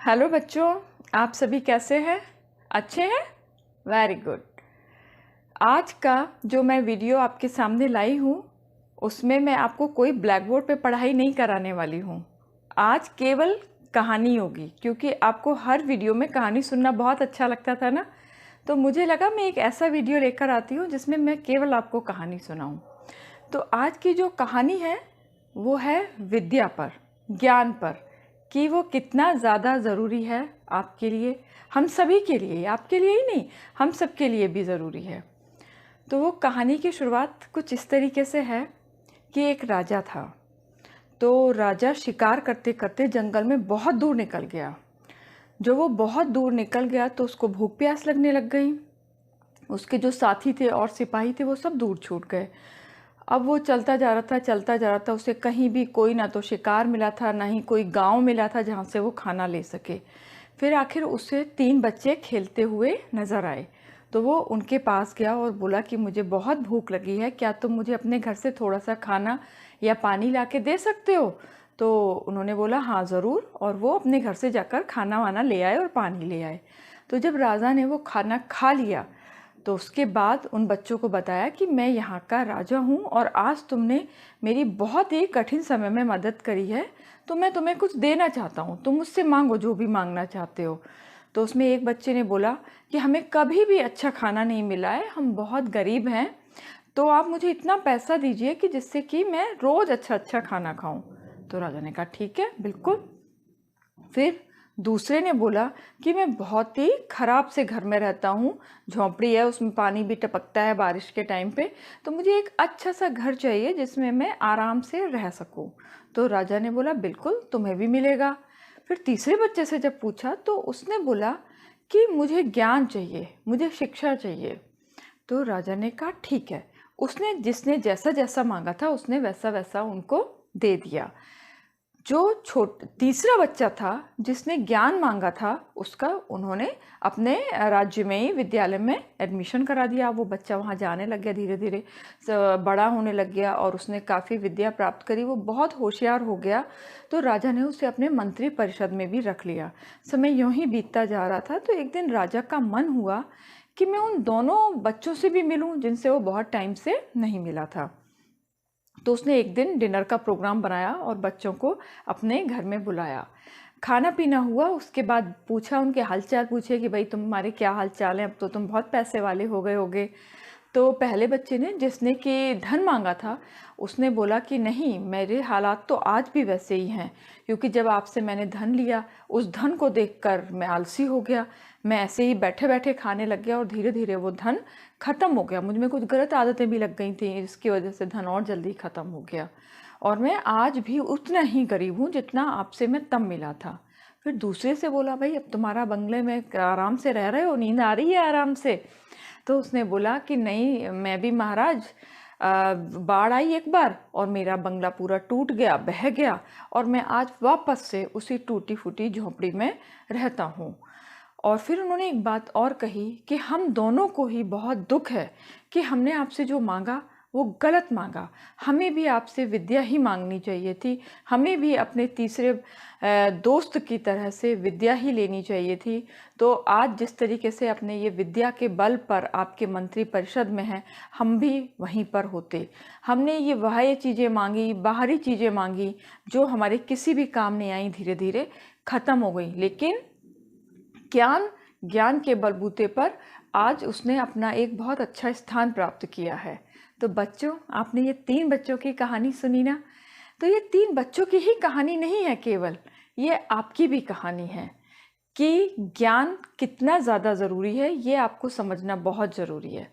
Hello बच्चों, आप सभी कैसे हैं? अच्छे हैं? Very good. आज का जो मैं वीडियो आपके सामने लाई हूँ उसमें मैं आपको कोई ब्लैक बोर्ड पे पढ़ाई नहीं कराने वाली हूँ। आज केवल कहानी होगी, क्योंकि आपको हर वीडियो में कहानी सुनना बहुत अच्छा लगता था ना। तो मुझे लगा मैं एक ऐसा वीडियो लेकर आती हूँ जिसमें मैं केवल आपको कहानी सुनाऊँ। तो आज की जो कहानी है वो है विद्या पर, ज्ञान पर, कि वो कितना ज़्यादा ज़रूरी है आपके लिए, हम सभी के लिए, आपके लिए ही नहीं, हम सब के लिए भी ज़रूरी है। तो वो कहानी की शुरुआत कुछ इस तरीके से है कि एक राजा था। तो राजा शिकार करते करते जंगल में बहुत दूर निकल गया। जो वो बहुत दूर निकल गया तो उसको भूख प्यास लगने लग गई। उसके जो साथी थे और सिपाही थे वो सब दूर छूट गए। अब वो चलता जा रहा था, चलता जा रहा था, उसे कहीं भी कोई ना तो शिकार मिला था, ना ही कोई गांव मिला था जहाँ से वो खाना ले सके। फिर आखिर उसे 3 बच्चे खेलते हुए नज़र आए। तो वो उनके पास गया और बोला कि मुझे बहुत भूख लगी है, क्या तुम मुझे अपने घर से थोड़ा सा खाना या पानी ला के दे सकते हो? तो उन्होंने बोला हाँ ज़रूर, और वो अपने घर से जाकर खाना वाना ले आए और पानी ले आए। तो जब राजा ने वो खाना खा लिया तो उसके बाद उन बच्चों को बताया कि मैं यहाँ का राजा हूँ और आज तुमने मेरी बहुत ही कठिन समय में मदद करी है, तो मैं तुम्हें कुछ देना चाहता हूँ, तुम मुझसे मांगो जो भी मांगना चाहते हो। तो उसमें एक बच्चे ने बोला कि हमें कभी भी अच्छा खाना नहीं मिला है, हम बहुत गरीब हैं, तो आप मुझे इतना पैसा दीजिए कि जिससे कि मैं रोज़ अच्छा अच्छा खाना खाऊं। तो राजा ने कहा ठीक है, बिल्कुल। फिर दूसरे ने बोला कि मैं बहुत ही खराब से घर में रहता हूँ, झोंपड़ी है, उसमें पानी भी टपकता है बारिश के टाइम पे, तो मुझे एक अच्छा सा घर चाहिए जिसमें मैं आराम से रह सकूँ। तो राजा ने बोला बिल्कुल, तुम्हें भी मिलेगा। फिर तीसरे बच्चे से जब पूछा तो उसने बोला कि मुझे ज्ञान चाहिए, मुझे शिक्षा चाहिए। तो राजा ने कहा ठीक है। उसने जिसने जैसा जैसा मांगा था उसने वैसा वैसा उनको दे दिया। जो तीसरा बच्चा था जिसने ज्ञान मांगा था उसका उन्होंने अपने राज्य में ही विद्यालय में एडमिशन करा दिया। वो बच्चा वहाँ जाने लग गया, धीरे धीरे बड़ा होने लग गया और उसने काफ़ी विद्या प्राप्त करी, वो बहुत होशियार हो गया। तो राजा ने उसे अपने मंत्री परिषद में भी रख लिया। समय यूं ही बीतता जा रहा था तो एक दिन राजा का मन हुआ कि मैं उन दोनों बच्चों से भी मिलूं जिनसे वो बहुत टाइम से नहीं मिला था। तो उसने एक दिन डिनर का प्रोग्राम बनाया और बच्चों को अपने घर में बुलाया। खाना पीना हुआ, उसके बाद पूछा, उनके हालचाल पूछे कि भाई तुम्हारे क्या हाल चाल हैं, अब तो तुम बहुत पैसे वाले हो गए होगे। तो पहले बच्चे ने, जिसने कि धन मांगा था, उसने बोला कि नहीं, मेरे हालात तो आज भी वैसे ही हैं, क्योंकि जब आपसे मैंने धन लिया उस धन को देखकर मैं आलसी हो गया, मैं ऐसे ही बैठे बैठे खाने लग गया और धीरे धीरे वो धन ख़त्म हो गया। मुझ में कुछ गलत आदतें भी लग गई थी, इसकी वजह से धन और जल्दी ख़त्म हो गया और मैं आज भी उतना ही गरीब हूँ जितना आपसे मैं तब मिला था। फिर दूसरे से बोला भाई अब तुम्हारा बंगले में आराम से रह रहे हो, नींद आ रही है आराम से? तो उसने बोला कि नहीं, मैं भी महाराज, बाढ़ आई एक बार और मेरा बंगला पूरा टूट गया, बह गया, और मैं आज वापस से उसी टूटी फूटी झोंपड़ी में रहता हूँ। और फिर उन्होंने एक बात और कही कि हम दोनों को ही बहुत दुख है कि हमने आपसे जो मांगा वो गलत मांगा, हमें भी आपसे विद्या ही मांगनी चाहिए थी, हमें भी अपने तीसरे दोस्त की तरह से विद्या ही लेनी चाहिए थी। तो आज जिस तरीके से अपने ये विद्या के बल पर आपके मंत्री परिषद में हैं, हम भी वहीं पर होते। हमने ये बाह्य चीज़ें मांगी, बाहरी चीज़ें मांगी जो हमारे किसी भी काम नहीं आई, धीरे धीरे ख़त्म हो गई, लेकिन ज्ञान के बलबूते पर आज उसने अपना एक बहुत अच्छा स्थान प्राप्त किया है। तो बच्चों, आपने ये 3 बच्चों की कहानी सुनी ना? तो ये 3 बच्चों की ही कहानी नहीं है केवल, ये आपकी भी कहानी है कि ज्ञान कितना ज़्यादा ज़रूरी है, ये आपको समझना बहुत ज़रूरी है।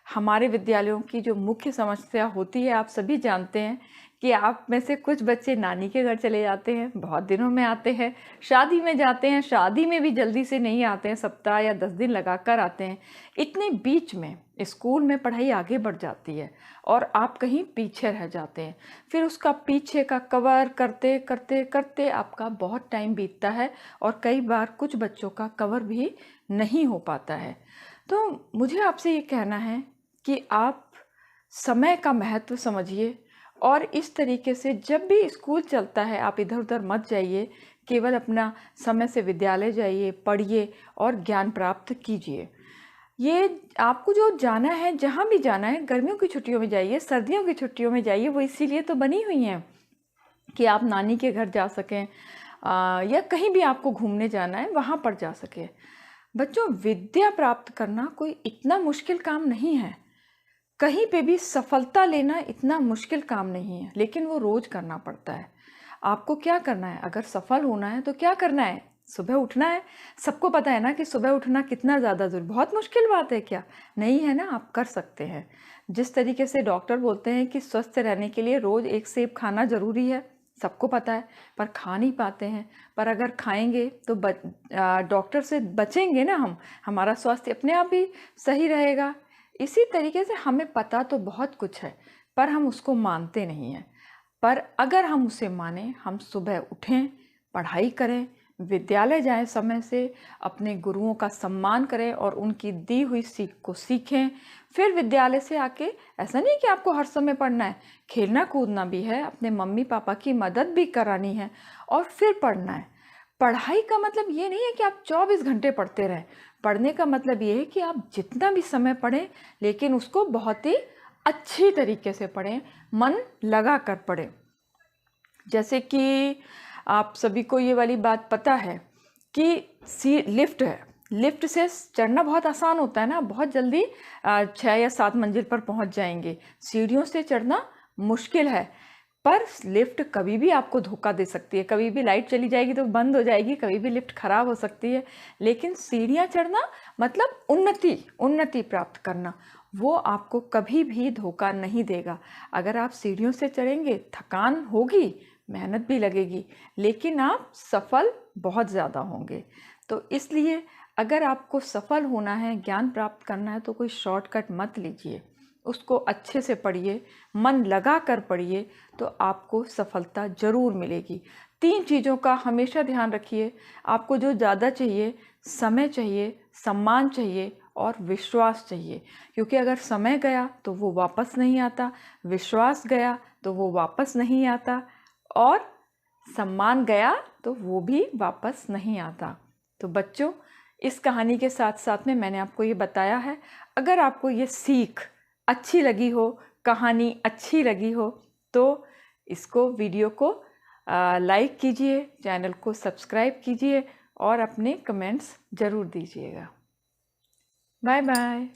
हमारे विद्यालयों की जो मुख्य समस्या होती है, आप सभी जानते हैं कि आप में से कुछ बच्चे नानी के घर चले जाते हैं, बहुत दिनों में आते हैं, शादी में जाते हैं, शादी में भी जल्दी से नहीं आते हैं, सप्ताह या 10 दिन लगा कर आते हैं। इतने बीच में स्कूल में पढ़ाई आगे बढ़ जाती है और आप कहीं पीछे रह जाते हैं। फिर उसका पीछे का कवर करते करते करते आपका बहुत टाइम बीतता है और कई बार कुछ बच्चों का कवर भी नहीं हो पाता है। तो मुझे आपसे ये कहना है कि आप समय का महत्व समझिए और इस तरीके से जब भी स्कूल चलता है आप इधर उधर मत जाइए केवल अपना समय से विद्यालय जाइए, पढ़िए और ज्ञान प्राप्त कीजिए। ये आपको जो जाना है, जहाँ भी जाना है, गर्मियों की छुट्टियों में जाइए, सर्दियों की छुट्टियों में जाइए, वो इसीलिए तो बनी हुई हैं कि आप नानी के घर जा सकें, या कहीं भी आपको घूमने जाना है वहाँ पर जा सके। बच्चों, विद्या प्राप्त करना कोई इतना मुश्किल काम नहीं है, कहीं पे भी सफलता लेना इतना मुश्किल काम नहीं है, लेकिन वो रोज करना पड़ता है। आपको क्या करना है, अगर सफल होना है तो क्या करना है? सुबह उठना है। सबको पता है ना कि सुबह उठना कितना ज़्यादा जरूरी, बहुत मुश्किल बात है क्या? नहीं है ना, आप कर सकते हैं। जिस तरीके से डॉक्टर बोलते हैं कि स्वस्थ रहने के लिए रोज़ 1 सेब खाना ज़रूरी है, सबको पता है, पर खा नहीं पाते हैं। पर अगर खाएंगे तो डॉक्टर से बचेंगे ना हम, हमारा स्वास्थ्य अपने आप ही सही रहेगा। इसी तरीके से हमें पता तो बहुत कुछ है, पर हम उसको मानते नहीं हैं। पर अगर हम उसे माने, हम सुबह उठें, पढ़ाई करें, विद्यालय जाएं समय से, अपने गुरुओं का सम्मान करें और उनकी दी हुई सीख को सीखें। फिर विद्यालय से आके, ऐसा नहीं कि आपको हर समय पढ़ना है, खेलना कूदना भी है, अपने मम्मी पापा की मदद भी करानी है और फिर पढ़ना है। पढ़ाई का मतलब ये नहीं है कि आप 24 घंटे पढ़ते रहें। पढ़ने का मतलब ये है कि आप जितना भी समय पढ़ें, लेकिन उसको बहुत ही अच्छी तरीके से पढ़ें, मन लगा कर पढ़ें। जैसे कि आप सभी को ये वाली बात पता है कि लिफ्ट है, लिफ्ट से चढ़ना बहुत आसान होता है ना, बहुत जल्दी 6 या 7 मंजिल पर पहुंच जाएंगे। सीढ़ियों से चढ़ना मुश्किल है, पर लिफ्ट कभी भी आपको धोखा दे सकती है, कभी भी लाइट चली जाएगी तो बंद हो जाएगी, कभी भी लिफ्ट खराब हो सकती है। लेकिन सीढ़ियाँ चढ़ना मतलब उन्नति प्राप्त करना, वो आपको कभी भी धोखा नहीं देगा। अगर आप सीढ़ियों से चढ़ेंगे, थकान होगी, मेहनत भी लगेगी, लेकिन आप सफल बहुत ज़्यादा होंगे। तो इसलिए अगर आपको सफल होना है, ज्ञान प्राप्त करना है, तो कोई शॉर्टकट मत लीजिए, उसको अच्छे से पढ़िए, मन लगा कर पढ़िए, तो आपको सफलता ज़रूर मिलेगी। 3 चीज़ों का हमेशा ध्यान रखिए। आपको जो ज़्यादा चाहिए, समय चाहिए, सम्मान चाहिए और विश्वास चाहिए। क्योंकि अगर समय गया तो वो वापस नहीं आता, विश्वास गया तो वो वापस नहीं आता, और सम्मान गया तो वो भी वापस नहीं आता। तो बच्चों, इस कहानी के साथ साथ में मैंने आपको ये बताया है। अगर आपको ये सीख अच्छी लगी हो, कहानी अच्छी लगी हो, तो इसको, वीडियो को लाइक कीजिए, चैनल को सब्सक्राइब कीजिए और अपने कमेंट्स ज़रूर दीजिएगा। Bye bye.